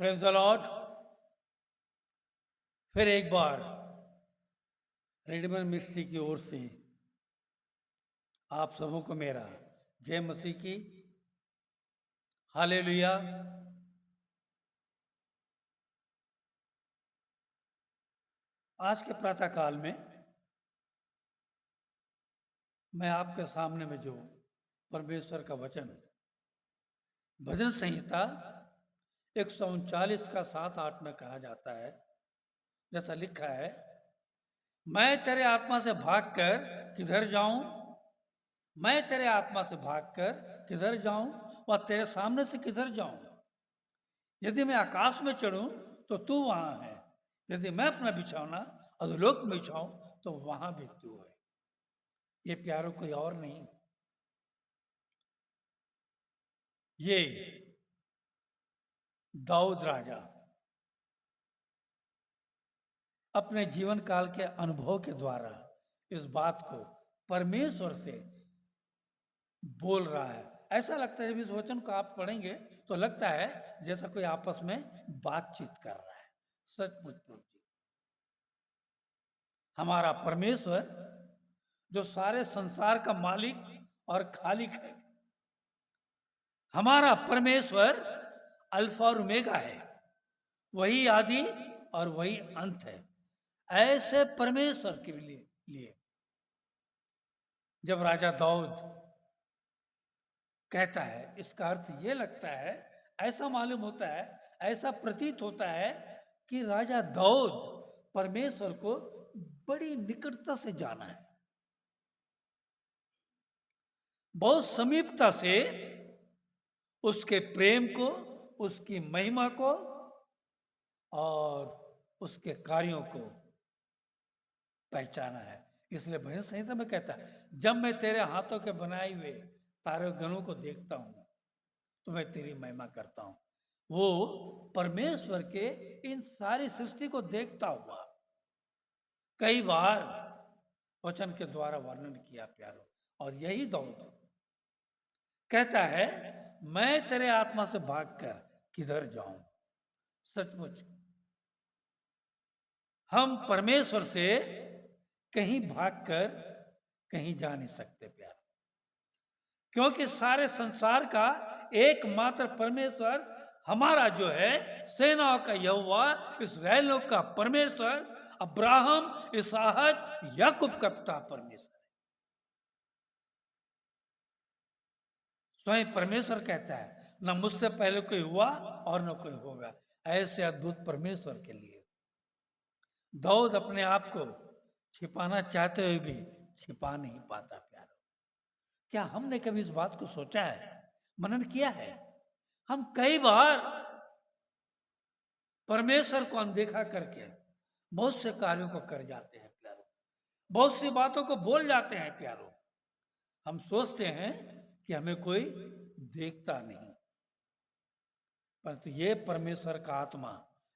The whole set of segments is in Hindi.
Praise the Lord. फिर एक बार रेडिमन मिस्ट्री की ओर से आप सबों को मेरा जय मसीह की। हालेलुया। आज के प्रातः काल में मैं आपके सामने में जो परमेश्वर का वचन भजन संहिता 139 का 7-8 में कहा जाता है, जैसा लिखा है, मैं तेरे आत्मा से भागकर किधर जाऊं, मैं तेरे आत्मा से भागकर किधर जाऊं व तेरे सामने से किधर जाऊं। यदि मैं आकाश में चढ़ूं तो तू वहां है, यदि मैं अपना बिछौना अधोलोक में बिछाऊं तो वहां भी तू है। ये प्यारो कोई और नहीं, ये दाऊद राजा अपने जीवन काल के अनुभव के द्वारा इस बात को परमेश्वर से बोल रहा है। ऐसा लगता है जब इस वचन को आप पढ़ेंगे तो लगता है जैसा कोई आपस में बातचीत कर रहा है। सचमुच प्रभु जी, हमारा परमेश्वर जो सारे संसार का मालिक और खालिक है, हमारा परमेश्वर अल्फा और ओमेगा है, वही आदि और वही अंत है। ऐसे परमेश्वर के लिए जब राजा दाऊद कहता है, इसका अर्थ ये लगता है, ऐसा मालूम होता है, ऐसा प्रतीत होता है कि राजा दाऊद परमेश्वर को बड़ी निकटता से जाना है, बहुत समीपता से उसके प्रेम को, उसकी महिमा को और उसके कार्यों को पहचाना है। इसलिए भजन संहिता में कहता है, जब मैं तेरे हाथों के बनाए हुए तारे गणों को देखता हूं तो मैं तेरी महिमा करता हूं। वो परमेश्वर के इन सारी सृष्टि को देखता हुआ कई बार वचन के द्वारा वर्णन किया प्यारो, और यही दाऊद कहता है, मैं तेरे आत्मा से भागकर किधर जाऊं। सचमुच हम परमेश्वर से कहीं भागकर कहीं जा नहीं सकते प्यार, क्योंकि सारे संसार का एकमात्र परमेश्वर हमारा जो है सेनाओं का यहोवा, इस्राएलों का परमेश्वर, अब्राहम, इसहाक, याकूब का पिता परमेश्वर है। स्वयं परमेश्वर कहता है, न मुझसे पहले कोई हुआ और न कोई होगा। ऐसे अद्भुत परमेश्वर के लिए दाऊद अपने आप को छिपाना चाहते हुए भी छिपा नहीं पाता प्यारो। क्या हमने कभी इस बात को सोचा है, मनन किया है? हम कई बार परमेश्वर को अनदेखा करके बहुत से कार्यों को कर जाते हैं प्यारो, बहुत सी बातों को बोल जाते हैं प्यारो। हम सोचते हैं कि हमें कोई देखता नहीं, परंतु ये परमेश्वर का आत्मा,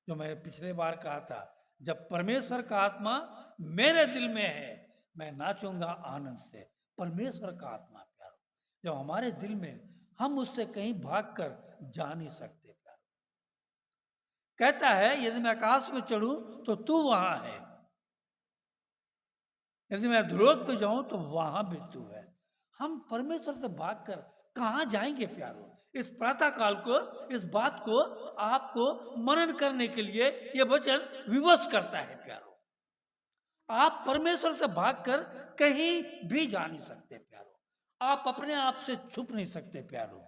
जो मैंने पिछले बार कहा था, जब परमेश्वर का आत्मा मेरे दिल में है मैं नाचूंगा आनंद से। परमेश्वर का आत्मा प्यारो जब हमारे दिल में, हम उससे कहीं भागकर जा नहीं सकते प्यारो। कहता है, यदि मैं आकाश में चढ़ूं तो तू वहां है, यदि मैं धुलोक पे जाऊं तो वहां भी तू है। हम परमेश्वर से भागकर कहां जाएंगे प्यारो? इस प्रातः काल को, इस बात को आपको मनन करने के लिए यह वचन विवश करता है प्यारो। आप परमेश्वर से भागकर कहीं भी जा नहीं सकते प्यारो, आप अपने आप से छुप नहीं सकते प्यारो।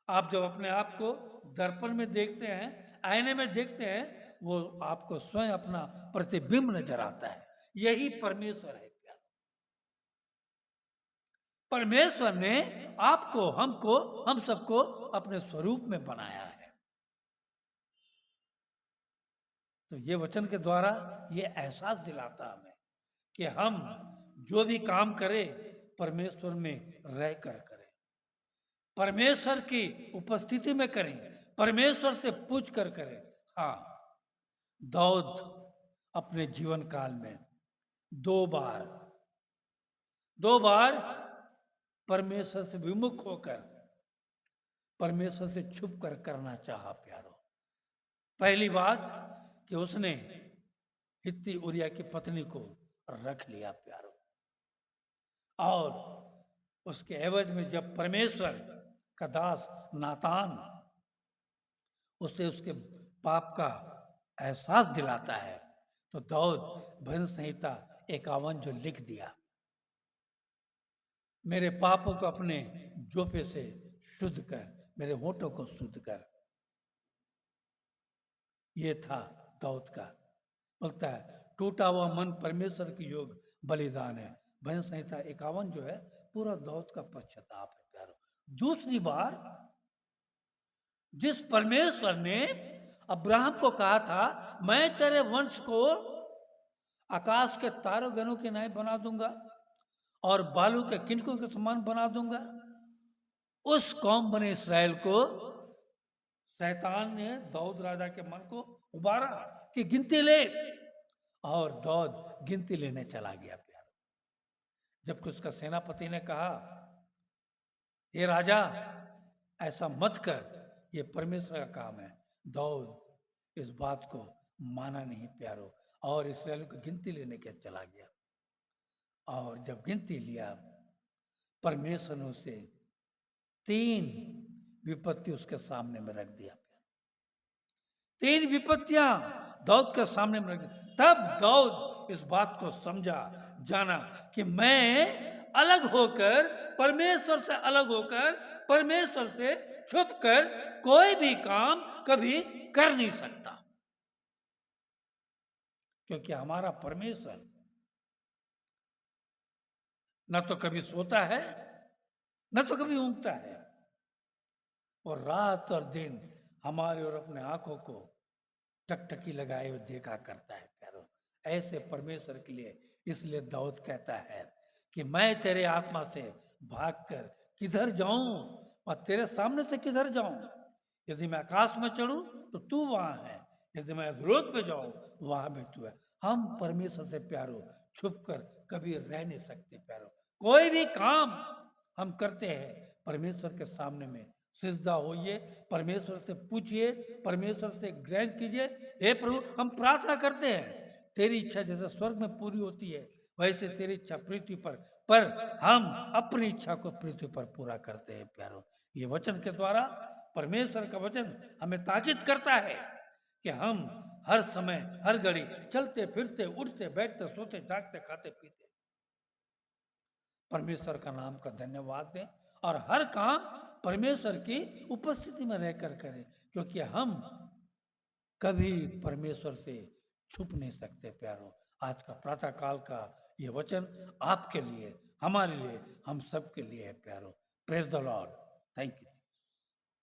आप जब अपने आप को दर्पण में देखते हैं, आईने में देखते हैं, वो आपको स्वयं अपना प्रतिबिंब नजर आता है। यही परमेश्वर है प्यारो। परमेश्वर ने आपको, हमको, हम सबको अपने स्वरूप में बनाया है। तो ये वचन के द्वारा ये एहसास दिलाता हमें कि हम जो भी काम करें परमेश्वर में रहकर करें, परमेश्वर की उपस्थिति में करें, परमेश्वर से पूछ कर करें। हाँ, दाऊद अपने जीवन काल में दो बार परमेश्वर से विमुख होकर परमेश्वर से छुप कर करना चाहा प्यारो। पहली बात कि उसने हित्ती उरिया की पत्नी को रख लिया प्यारो, और उसके एवज में जब परमेश्वर का दास नातान उसे उसके पाप का एहसास दिलाता है, तो दाऊद भजन संहिता 51 जो लिख दिया, मेरे पापों को अपने जोफे से शुद्ध कर, मेरे होठों को शुद्ध कर। ये था दाऊद का। बोलता है टूटा हुआ मन परमेश्वर की योग बलिदान है। भजन संहिता 51 जो है पूरा दाऊद का पश्चाताप है प्यारो। दूसरी बार जिस परमेश्वर ने अब्राहम को कहा था मैं तेरे वंश को आकाश के तारों गणों के न्याय बना दूंगा और बालू के किनकों के समान बना दूंगा, उस कौम बने इसराइल को शैतान ने दाऊद राजा के मन को उबारा कि गिनती ले, और दाऊद गिनती लेने चला गया प्यारो। जबकि उसका सेनापति ने कहा ये राजा ऐसा मत कर, ये परमेश्वर का काम है। दाऊद इस बात को माना नहीं प्यारो, और इसराइल को गिनती लेने के चला गया। और जब गिनती लिया, परमेश्वर ने उसे 3 विपत्ति उसके सामने में रख दिया। 3 विपत्तियां दाऊद के सामने में रख दी। तब दाऊद इस बात को समझा, जाना कि मैं अलग होकर, परमेश्वर से अलग होकर, परमेश्वर से छुप कर कोई भी काम कभी कर नहीं सकता, क्योंकि हमारा परमेश्वर न तो कभी सोता है न तो कभी ऊँगता है, और रात और दिन हमारे और अपने आंखों को टकटकी लगाए हुए देखा करता है प्यारो। ऐसे परमेश्वर के लिए इसलिए दाऊद कहता है कि मैं तेरे आत्मा से भागकर किधर जाऊं और तेरे सामने से किधर जाऊं। यदि मैं आकाश में चढ़ूं तो तू वहां है, यदि मैं अधोलोक पे जाऊं वहां भी तू है। हम परमेश्वर से प्यारो छुप कर कभी रह नहीं सकते प्यारो। कोई भी काम हम करते हैं परमेश्वर के सामने में सिजदा होइए, परमेश्वर से पूछिए, परमेश्वर से ग्रहण कीजिए। हे प्रभु, हम प्रार्थना करते हैं तेरी इच्छा जैसे स्वर्ग में पूरी होती है वैसे तेरी इच्छा पृथ्वी पर हम अपनी इच्छा को पृथ्वी पर पूरा करते हैं प्यारो। ये वचन के द्वारा परमेश्वर का वचन हमें ताकीद करता है कि हम हर समय हर घड़ी चलते फिरते उठते बैठते सोते जागते खाते पीते परमेश्वर का नाम का धन्यवाद दें, और हर काम परमेश्वर की उपस्थिति में रहकर करें, क्योंकि हम कभी परमेश्वर से छुप नहीं सकते प्यारो। आज का प्रातः काल का ये वचन आपके लिए, हमारे लिए, हम सब के लिए है प्यारो। Praise the Lord. Thank you.